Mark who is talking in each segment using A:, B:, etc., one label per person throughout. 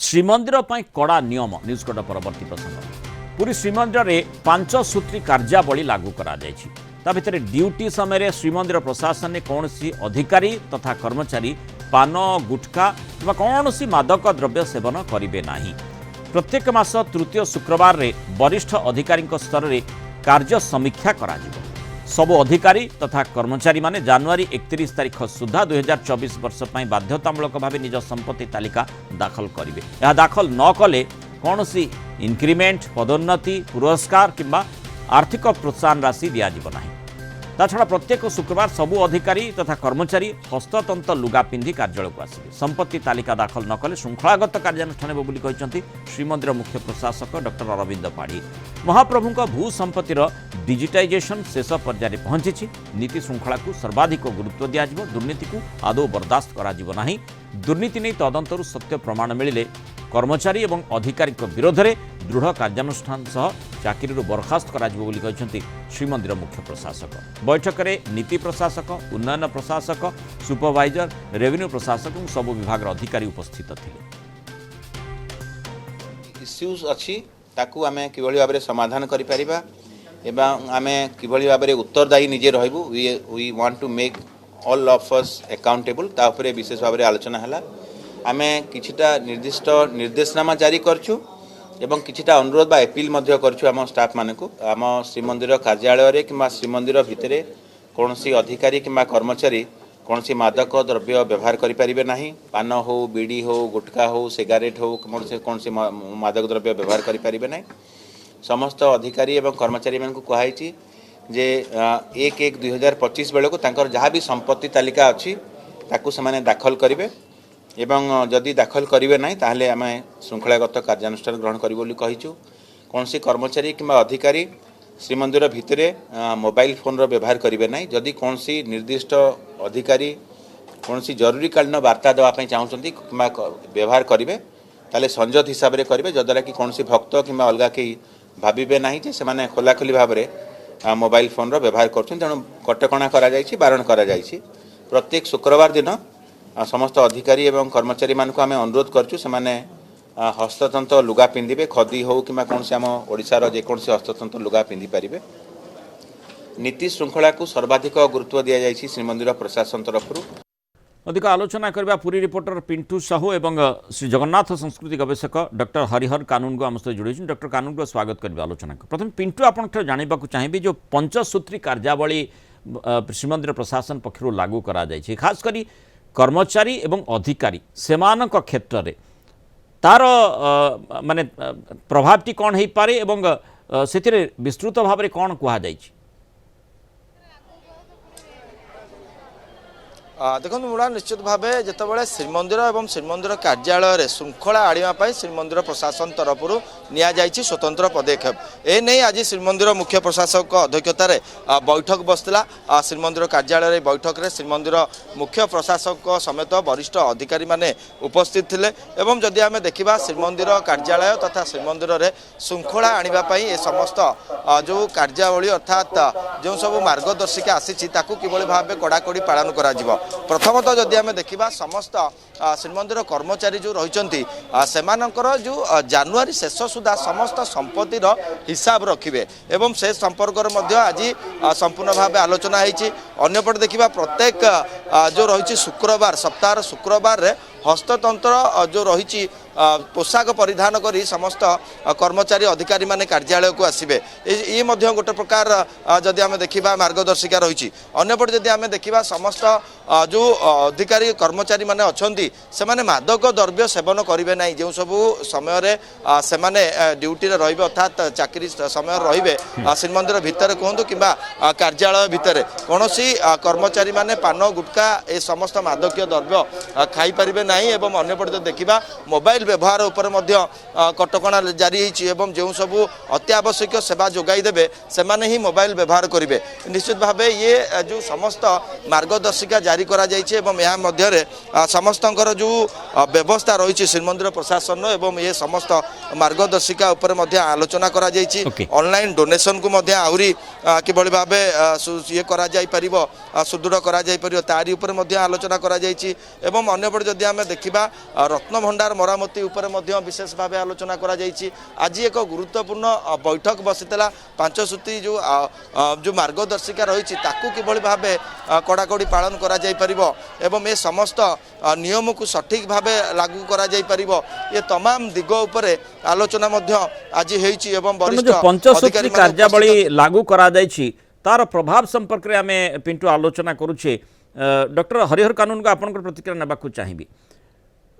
A: श्रीमंदिर पर कड़ा नियम न्यूजकोट परवर्ती प्रसंग पूरी श्रीमंदिर में 5 सूत्री कार्यावली लागू करा भितर ड्यूटी समय श्रीमंदिर प्रशासन ने कौन अधिकारी तथा कर्मचारी पान गुटखा कौन मादक द्रव्य सेवन करेंगे नहीं। प्रत्येक मास तृतीय शुक्रवार रे वरिष्ठ अधिकारी स्तर में कार्य समीक्षा करा सबु अधिकारी तथा कर्मचारी माने जनवरी 31 तारीख सुधा 2024 वर्ष पर बाध्यतामूलक भाव निज संपत्ति तालिका दाखल करेंगे। यह दाखल न कले कौन सी इंक्रीमेंट पदोन्नति पुरस्कार किंबा आर्थिक प्रोत्साहन राशि दिज्व ना। ताछड़ा प्रत्येक शुक्रवार सबु अधिकारी तथा कर्मचारी हस्ततंत लुगा पिंधि कार्यालय को आसवे। संपत्ति तालिका दाखल न कले श्रृंखलागत कार्यानुष्ठान हेब बोली कहिसंती श्रीमंदिर मुख्य प्रशासक डॉक्टर अरविंद पाढ़ी। महाप्रभुଙ୍କ भू संपत्तिर डिजिटाइजेशन शेष पर्याय पहुंची। नीति श्रृंखला को सर्वाधिक गुरुत्व दिज्व। दुर्नीति को आदौ बर्दास्त करा नहीं। दुर्नीति नहीं तदंतरु सत्य प्रमाण मिले कर्मचारी और अधिकारी विरोध में दृढ़ कार्यानुष्ठान सह चाकरी बरखास्त करा श्रीमंदिर मुख्य प्रशासक। बैठक में नीति प्रशासक उन्नयन प्रशासक सुपरवाइजर रेवेन्यू प्रशासक और सबु विभाग अधिकारी उपस्थित थे।
B: इश्यूज अच्छी ताकू आमे किभଳି भाबरे समाधान करि परिबा एवं आमे किभଳି भाबरे उत्तरदायी निजे रहबु। We want to make all of us accountable ता उपरे विशेष भाबरे आलोचना हला। आमे किछिटा निर्दिष्ट निर्देशनामा जारी करछु एवं किछिटा अनुरोध बा अपील मध्य करछु आम स्टाफ मानकु। आम श्रीमंदिर कार्यालय रे किंबा श्रीमंदिर भितरे कोनोसी अधिकारी किंबा कर्मचारी कौनसी मादक द्रव्य व्यवहार करि परिबे नाही। पान हो बीड़ी हो गुटखा हो सिगारेट हो कौन मादक द्रव्य व्यवहार करि परिबे नाही। समस्त अधिकारी एवं कर्मचारी मानकु कहाइछि जे 1/1/2025 बेलको तांकर जहाँ भी संपत्ति तालिका अच्छी ताकू से दाखल करेंगे एवं जदि दाखल करेंगे ना ताहले आम श्रृंखलागत कार्यानुष्ठान ग्रहण करूँ बोली कहीचु। कौन कर्मचारी कि अधिकारी श्रीमंदिर भितरे मोबाइल फोन रो व्यवहार करेंगे ना। जदि कौन निर्दिष्ट अधिकारी कौन जरूरीकालीन वार्ता देवाई चाहते कि व्यवहार करेंगे ताले संजत हिसाब से करेंगे जद्वारा कि कौन भक्त कि अलग कहीं भावे ना से खोलाखोली भाव में मोबाइल फोन रो व्यवहार कर तेणु कटकणा बारण करा प्रत्येक शुक्रवार दिन समस्त अधिकारी एवं कर्मचारी मानक आम अनुरोध करछु से हस्ततंत लुगा पिंधिबे खदी हो कि कौन आम ओडिशार जेकोसी हस्ततंत लुगा पिंधि पारिबे। नीति श्रृंखला को सर्वाधिक गुरुत्व दि जाइछि श्रीमंदिर प्रशासन तरफ।
A: अधिक आलोचना करबा पूरी रिपोर्टर पिंटू साहू एवं श्री जगन्नाथ संस्कृति गवेषक डॉक्टर हरिहर कानून को आम सहित जोड़ी। डॉक्टर कानून को स्वागत करबा आलोचना को। प्रथम पिंटू आपन जानवा चाहिए जो पंचसूत्री कार्यावली श्रीमंदिर प्रशासन पक्षर लागू करा जाइछि खास करी कर्मचारी एवं अधिकारी सेमानक क्षेत्र में तार माने प्रभावटी कौन हो पारे एवं से विस्तृत भाव में कौन कह जाइछि।
C: देखो मुड़ा निश्चित भाव जितेबाला श्रीमंदिर और श्रीमंदिर कार्यालय श्रृंखला आने श्रीमंदिर प्रशासन तरफ नि स्वतंत्र पदक्षेप एने आज श्रीमंदिर मुख्य प्रशासक अध्यक्षतार बैठक बसला। श्रीमंदिर कार्यालय बैठक में श्रीमंदिर मुख्य प्रशासक समेत वरिष्ठ अधिकारी माने उपस्थित थे। एवं जदि आम देखा श्रीमंदिर कार्यालय तथा श्रीमंदिर में श्रृंखला आने समस्त जो कार्यावली अर्थात जो सब मार्गदर्शिका आसी किभଳି भाव कड़ाकड़ी पालन करा। प्रथमतः जदि आम देखा समस्त श्रीमंदिर कर्मचारी जो रही जो जनवरी शेष सुधा समस्त संपत्तिर हिसाब रखिए एवं से संपर्क आज संपूर्ण भाव आलोचना होती। अन्यपटे देखा प्रत्येक जो रही शुक्रवार सप्ताह शुक्रवार हस्ततंत्र जो रही पोशाक परिधान करी समस्त कर्मचारी अधिकारी माने कार्यालय को आसबे। ये गोटे प्रकार जदि आम देखा मार्गदर्शिका रही। अन्यपटे जदि आम देखा समस्त जो अधिकारी कर्मचारी माने अछंती से माने मादक द्रव्य सेवन करेंगे ना। जो सब समय से ड्यूटी रही अर्थात चाकरी समय रही श्रीमंदिर भितर कहतु कि कार्यालय भितर कौन कर्मचारी माने पान गुटखा ए समस्त मादक द्रव्य खाई पारे ना। एवं अन्यपटे देखा मोबाइल व्यवहार उपर कटकणा जारी एवं जो सब अत्यावश्यक सेवा जोगाई देवे से ही मोबाइल व्यवहार करेंगे। निश्चित भाव ये जो समस्त मार्गदर्शिका जारी करा जाइए एवं यह मध्य समस्त जो व्यवस्था रही श्रीमंदिर प्रशासन एवं ये समस्त मार्गदर्शिका उपर आलोचना करा जाइए। ऑनलाइन डोनेशन को आहरी किभଳି भाव ये करा जाई परिबो सुदृढ़ करा जाई परिबो तारी उपर आलोचना करा जाइए। एवं अन्यपटे जदि आम आम देखा रत्नभंडार मरामती उपर विशेष भाव आलोचना करा आज एक गुरुत्वपूर्ण बैठक बसीला पांचसूत्री जो मार्गदर्शिका रही किभली भाव कड़ाकड़ी पालन करा जाई परिबो एवं ए समस्त नियम को सठिक भाव लागू करा जाई परिबो ये तमाम दिग उपरे आलोचना आज होईची एवं वरिष्ठ
A: पंचसूत्री कार्यावली लागू करा जायछि तार प्रभाव संपर्क में आमे पिंटू आलोचना करुछे डॉक्टर हरिहर कानून को आपन प्रतिक्रिया नेबाकू चाहिबी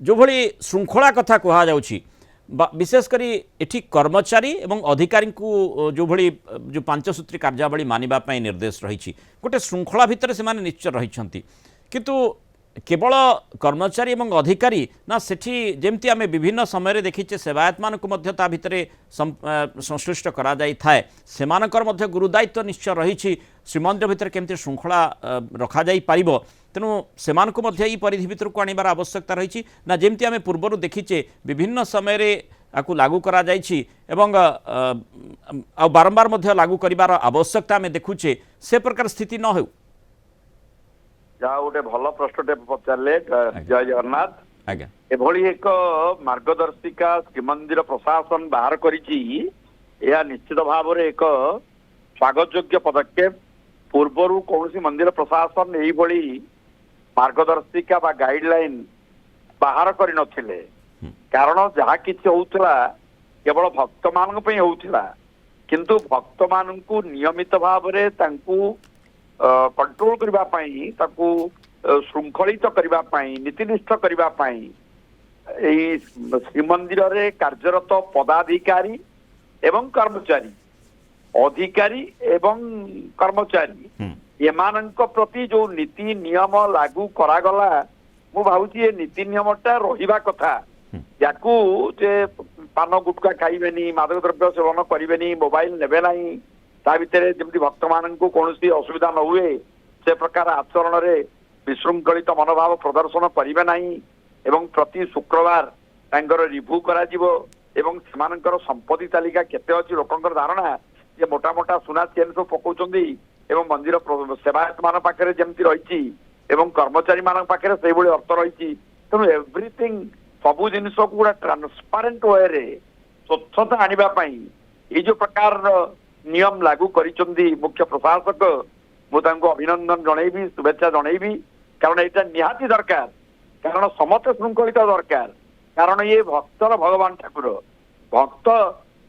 A: जो भली श्रृंखला कथा कहा जाउछि विशेष करी एठी कर्मचारी एवं अधिकारी को जो भली जो पांचसूत्री कार्यावली मानिबा पई निर्देश रही गोटे श्रृंखला भितर से माने निश्चय रही किंतु केवल कर्मचारी एवं अधिकारी ना सेठी जेमती आमे विभिन्न समय देखीचे सेवायत मानक मध्य ता भितरे संश्लिष्ट करा जाई थाए सेमानकर मध्य गुरुदायित्व निश्चय रही श्रीमंदिर भितर केमती श्रृंखला रखा जाई पारिबो तेणु सेमानकु मध्य ई परिधि भितर को आनिबार आवश्यकता रही ना जेमती आमे पूर्वरु देखीचे विभिन्न समय आकु लागू करा जाइछि एवं बारंबार मध्य लागू करिबार आवश्यकता आमे देखुचे से प्रकार स्थिति न हो
D: जहाँ गोटे भल प्रश्नटे पचारे जय जगन्नाथ
A: आज्ञा
D: एभली एक मार्गदर्शिका श्रीमंदिर प्रशासन बाहर करिछि यह निश्चित भाव में एक स्वागत योग्य पदक्षेप पूर्वर कौन मंदिर प्रशासन यही मार्गदर्शिका बा गाइडलाइन बाहर कर नथिले कारण जहाँ किसी होउतला केवल भक्त मान होउतला किंतु भक्त मान नियमित भाव में कंट्रोल करबा पई ताकू श्रृंखलित करबा पई नीतिनिष्ठ करबा पई एई श्रीमंदिर रे कार्यरत पदाधिकारी एवं कर्मचारी अधिकारी एवं कर्मचारी एमानक प्रति जो नीति नियम लागू करागला मु भावुची ए नीति नियमटा रहिबा कथा याकू जे पान गुटका खाइबेनी मादक द्रव्य सेवन करिबेनी मोबाइल नेबे नाही ता भितर जमी भक्त मान कौन असुविधा न हुए से प्रकार आचरण रे विशृंखलित मनोभाव प्रदर्शन करेंगे ना एवं प्रति शुक्रवार तांकर रिव्यू करा जीवो एवं सेमानकर संपत्ति तालिका केते अछि लोकंकर धारणा जे मोटा मोटा सुना चेन सब पकाउछंदी एवं मंदिर सेवायत मान पाखरे जेमति रहिछि एवं कर्मचारी मान पाखरे सेहि भली अर्थ रहिछि तेणु एवरीथिंग सबु जिनिस को गुडा ट्रांसपेरेंट वे रे स्वच्छता आनिबा पई ए जो प्रकार नियम लागू करिचंदी मुख्य प्रशासक मुझे अभिनंदन जनइबी शुभेच्छा जनइबी कारण यहाँ निहाती दरकार कारण समस्त श्रृंखलित दरकार कारण ये भक्तर भगवान ठाकुर भक्त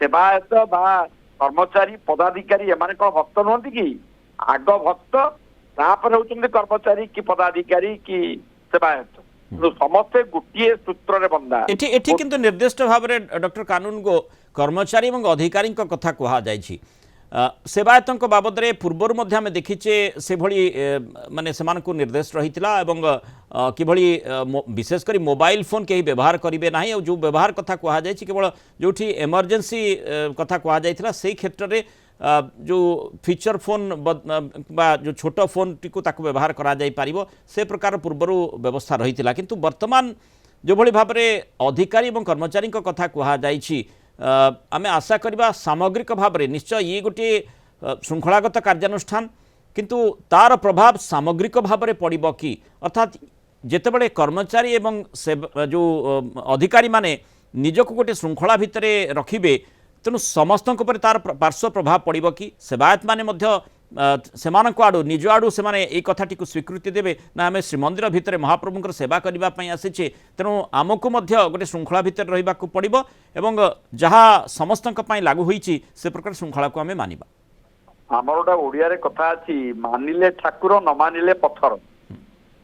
D: सेवायत बा कर्मचारी पदाधिकारी एमाने कौन भक्त नुहति कि आग भक्त तापर होउचंदी कर्मचारी कि पदाधिकारी कि सेवायत समस्ते गोटे सूत्र बंधा
A: एठी किंतु निर्दिष्ट भाव में डॉक्टर कानून को कर्मचारी एवं अधिकारी कथा कहा जाइछि सेवायतों बाबद रे पूर्वर मध्य आमे देखीचे से भली माने समान को निर्देश रही एवं किभली विशेष करी मोबाइल फोन कहीं व्यवहार करेंगे ना और जो व्यवहार कथा कहा जाए केवल जो एमरजेंसी कथा कहा जाइथिला से क्षेत्र में जो फीचर फोन बा जो छोट फोन टी को ताको व्यवहार करा जाई पारिबो से प्रकार पूर्वर व्यवस्था रही किंतु वर्तमान जो भली भाव में अधिकारी एवं कर्मचारी कथा कहा जाइछि आमे आशा करबा सामग्रिक भाव में निश्चय ये गोटे श्रृंखलागत कार्यानुष्ठान किंतु तार प्रभाव सामग्रिक भाव में पड़ो कि अर्थात जेतेबेले कर्मचारी एवं जो अधिकारी माने निजक गोटे श्रृंखला भितर रखिबे तेणु समस्त तार पार्श्व प्रभाव पड़ो कि सेवायत माने मध्य सेमानक आड़ू निज आड़ू से माने कथाटी को स्वीकृति देवे ना आम श्रीमंदिर भितर महाप्रभुंकर सेवा करने आसीचे तेणु आमको मध्य गोटे श्रृंखला भितर रहिबा को पड़िबो एवं जहाँ समस्तक पई लागू होईची से प्रकार श्रृंखला को आमे मानिबा
D: आमर गोटा ओडिया रे कथा अछि मानिले ठाकुर न मानिले पत्थर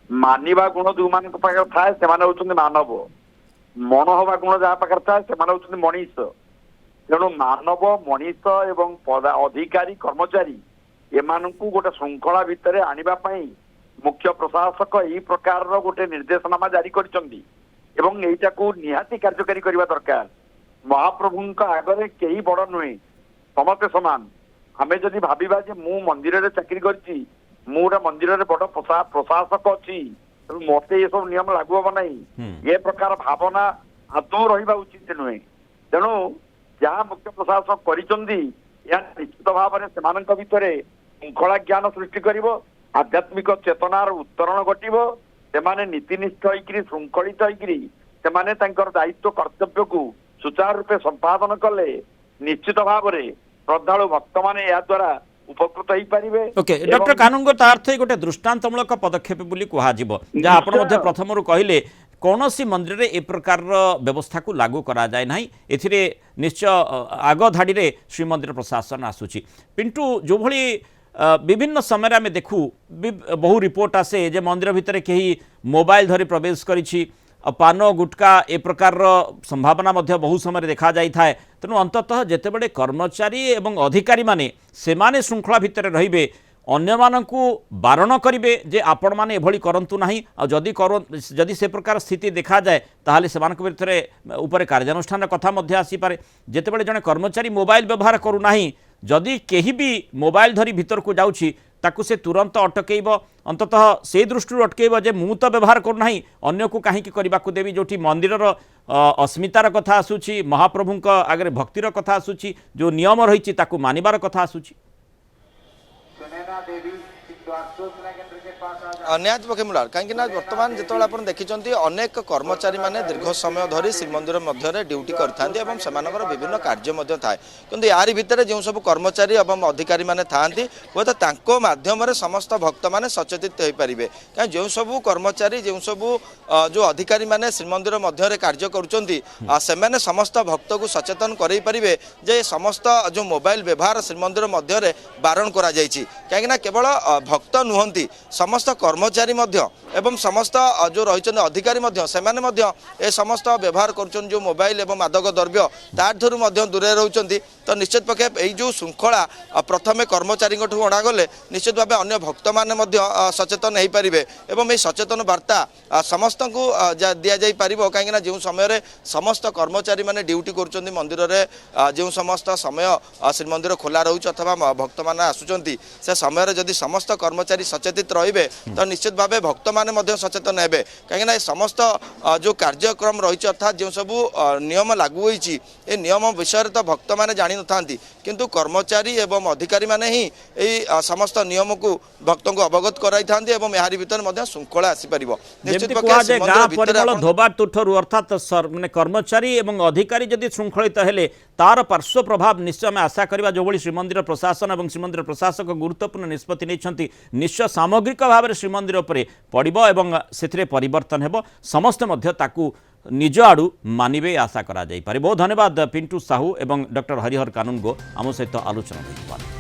D: मानिबा गुण जो मान पाखर थाए से माने होचुंदी मानव मन हवा गुण जहाँ पाखर थाए से माने होचुंदी मनीष तेणु मानव मनीष एवं अधिकारी कर्मचारी एमानकु गोटे श्रृंखला भितर आनिबा पई मुख्य प्रशासक यही प्रकार गोटे निर्देशनामा जारी करिसंदी एवं एटा को निहाती कार्यकारी करबा दरकार महाप्रभुंका आगरे केही बड़ नुहे समते समान आमे जदि भाबिबा जे मु मंदिर रे चाकरी करछि मु गोटे मंदिर रे बड़ प्रशासक अछि मते ये सब नियम लागू हो नहीं ये प्रकार भावना आदौ रहिबा उचित नुहे तेणु जहाँ मुख्य प्रशासक करिसंदी या निश्चित भाव में सेमानक भितर श्रृंखला ज्ञान सृष्टि करिवो आध्यात्मिक चेतनार उत्तरण घटिबो ସେମାନେ ନୀତିନିଷ୍ଠ ହେଇକିରି ଶୃଙ୍ଖଳିତ ହେଇକିରି ସେମାନେ ତାଙ୍କର ଦାୟିତ୍ୱ କର୍ତ୍ତବ୍ୟକୁ ସୁଚାରୁ ରୂପେ ସମ୍ପାଦନ କଲେ ନିଶ୍ଚିତ ଭାବରେ ଶ୍ରଦ୍ଧାଳୁ ଭକ୍ତମାନେ ଏହା ଦ୍ୱାରା ଉପକୃତ ହେଇପାରିବେ।
A: ओके डॉक्टर कानूनगो तार्थ गोटे दृष्टांतमूलक पदक्षेप बोली कहुब जहाँ आपण मध्य प्रथम कहले कौन सी मंदिर रे ए प्रकार व्यवस्था को लागू करा जाए ना एथिरे निश्चय आग धाड़ी रे श्रीमंदिर प्रशासन आसुची पिंटू जो भली विभिन्न समय आम देखू बहु रिपोर्ट आसे जे मंदिर भितर कहीं मोबाइल धरी प्रवेश करिछि पान गुटका ए प्रकार संभावना मध्य बहु समय देखा जाई थाए तेणु अंततः जेतेबेले कर्मचारी एवं अधिकारी माने सेमाने श्रृंखला भितर रहिबे अन्य मानकु बारण करिवे जे आपण माने एभली करंतु नाही आ जदि से प्रकार स्थिति देखा जाए ताहाले सेमानक भितरे उपरे कार्यानुष्ठान कथा मध्य आसी पारे जेतेबेले जने कर्मचारी मोबाइल व्यवहार करू नाही जदि केही भी मोबाइल धरी भीतर को जाउछि ताकू से तुरंत अटकेब अंततः से दृष्टि अटकेब जे मु तो व्यवहार करना अन्य को कहीं करने को देवी जो मंदिर अस्मितार कथा आसूची महाप्रभुंक आगे भक्तिर कथा आसूची जो नियम रही मानिबार कथा आसूची
C: निहाती पक्षे मूलार कहीं बर्तमान जो आप देखिं अनेक कर्मचारी माने दीर्घ समय धरी श्रीमंदिर मध्य ड्यूटी करते विभिन्न कार्य थाए कि यारी भितर जो सब कर्मचारी और अधिकारी माने थांती हे तो माध्यम समस्त भक्त माने सचेतित हो पारे कहीं जो सब कर्मचारी जो सब जो अधिकारी माने श्रीमंदिर मध्य कार्य करुँच समस्त भक्त को सचेतन कर पारे जे समस्त जो मोबाइल व्यवहार श्रीमंदिर मध्य बारण करा कहीं केवल भक्त नुहंती समस्त कर्मचारी एवं समस्त जो रही अधिकारी ए समस्त व्यवहार कर जो मोबाइल एवं मादक द्रव्य तार दूरे रोचे तो निश्चित पक्षे यही जो श्रृंखला प्रथम कर्मचारी अणागले निश्चित भाव अन्य भक्त मैंने सचेतन हो पारे एवं ये सचेतन वार्ता समस्त को दि जापर कहीं जो समय समस्त कर्मचारी मैंने ड्यूटी कर मंदिर में जो समस्त समय श्रीमंदिर खोला रोच अथवा भक्त मैंने आसुँच से समय जदि समस्त कर्मचारी सचेतित रे तो निश्चित भाव भक्त मैंने सचेतन हे कहीं समस्त जो कार्यक्रम रही अर्थात जो सब नियम लागू होती नियम विषय तो भक्त मैंने जानी था किंतु कर्मचारी एवं अधिकारी माने ही समस्त नियम को भक्त को अवगत कराई यारी भितर श्रृंखला आसीपर
A: धोबा तुठरू अर्थात माने कर्मचारी एवं अधिकारी जदि श्रृंखलित हेले तार पार्श्व प्रभाव निश्चय आम आशा करवा जो भली श्रीमंदिर प्रशासन और श्रीमंदिर प्रशासक गुरुत्वपूर्ण निष्पत्ति नहीं निश्चय सामग्रिक भाव में श्रीमंदिर उपरे पड़िबो एवं सेथिरे परिवर्तन हेबो समस्ते मध्य ताकू निज आड़ू मानिबे आशा करा जाई पारे। बहुत धन्यवाद पिंटू साहू एवं डॉक्टर हरिहर कानूनगो आम सहित आलोचना।